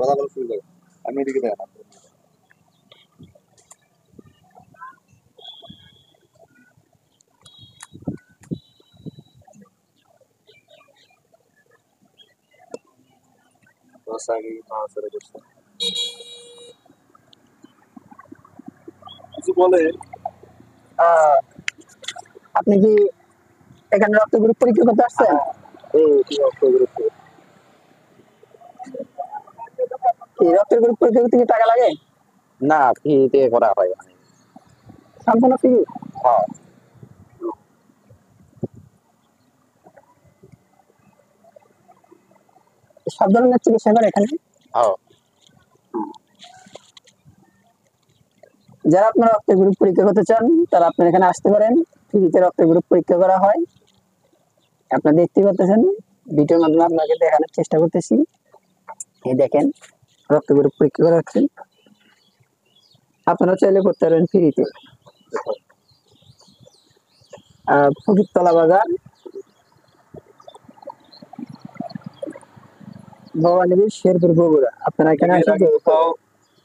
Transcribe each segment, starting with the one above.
কথা বলা শুরু করো। আমি এদিকে দেখেন। দশ আগে নড়াচড়া করছে। কিছু বলে আপনি কি এখানে রক্ত গ্রুপ পরীক্ষা করতে আসছেন? কি রক্ত গ্রুপ কি রক্তের গ্রুপ পরীক্ষা করতে কি টাকা লাগে? না, ফ্রিতে করা হয়। সম্পূর্ণ ফ্রি? হ্যাঁ। সব ধরনের চিকিৎসা করে এখানে? হ্যাঁ। যারা আপনার রক্তের গ্রুপ পরীক্ষা করতে চান তারা আপনার এখানে আসতে পারেন। ফ্রিতে রক্তের গ্রুপ পরীক্ষা করা হয়। আপনারা দেখতে পাচ্ছেন, ভিডিওর মাধ্যমে আপনাকে দেখানোর চেষ্টা করতেছি। এই দেখেন রক্ত গ্রুপ পরীক্ষা করা হচ্ছে। আপনারা চাইলে করতে পারেন ফ্রিতে। ফকিরতলা বাজার, ভবানীপুর, শেরপুর, বগুড়া। আপনারা এখানে আসেন।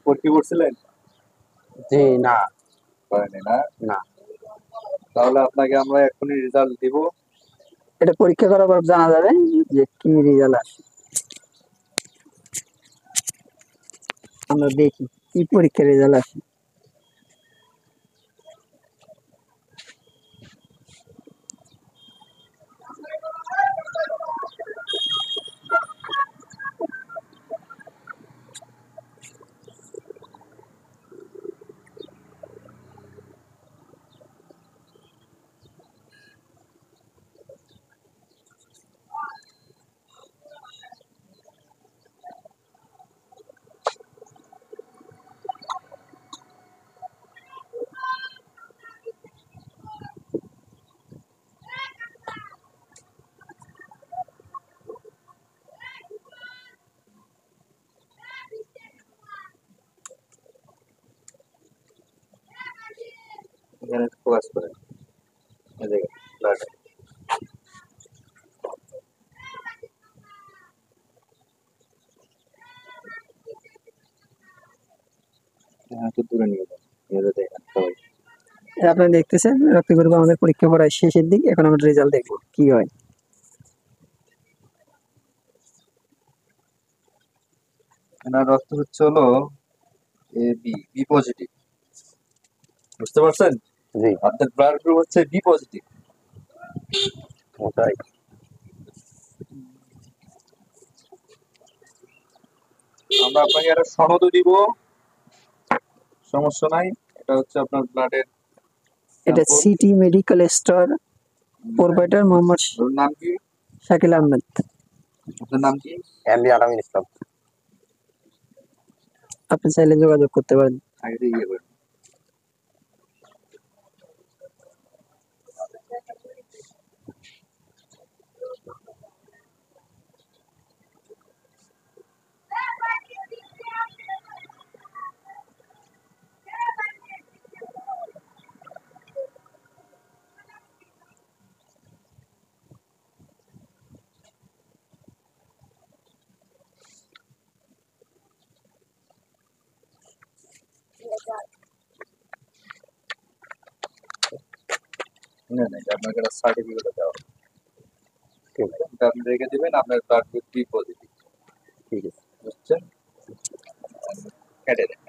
ভর্তি করছিলেন? জি না, করেনি না। না, তাহলে আপনাকে আমরা এখনই রেজাল্ট দিব। এটা পরীক্ষা করার পর জানা যাবে যে কি রেজাল্ট আসে। আমরা দেখি কি পরীক্ষার রেজাল্ট আসে। এখানে ফোকাস করেন। এই দেখেন ব্লাড। হ্যাঁ, তো দূরে নিয়ে যান। নিয়ে যেতে দেখেন সবাই। আপনারা দেখতেছেন রক্ত গ্রুপ আমাদের পরীক্ষা করার শেষের দিক। এখন আমরা রেজাল্ট দেখবো কি হয়। এনার রক্ত হচ্ছে হলো বি পজিটিভ। বুঝতে পারছেন? জি। আপনার ব্লাড গ্রুপ হচ্ছে বি পজিটিভ। ওটাই। আমরা আপনাকে একটা সনদও দিব, সমস্যা নাই। এটা হচ্ছে আপনার ব্লাডের। এটা city medical store, proprietor Mohammad নাম কি? শাকিল আহমেদ। আপনার নাম কি? এমডি আলামিন ইসলাম। আপনি চাইলে যোগাযোগ করতে পারেন। আগে দিয়ে ইয়ে করেন। না না, আপনাকে একটা সার্টিফিকেট দেওয়া হবে। ঠিক আছে, এটা আপনি রেখে দিবেন। আপনার ব্লাড গ্রুপ বি পজিটিভ। ঠিক আছে, বুঝছেন? কেটে দেন।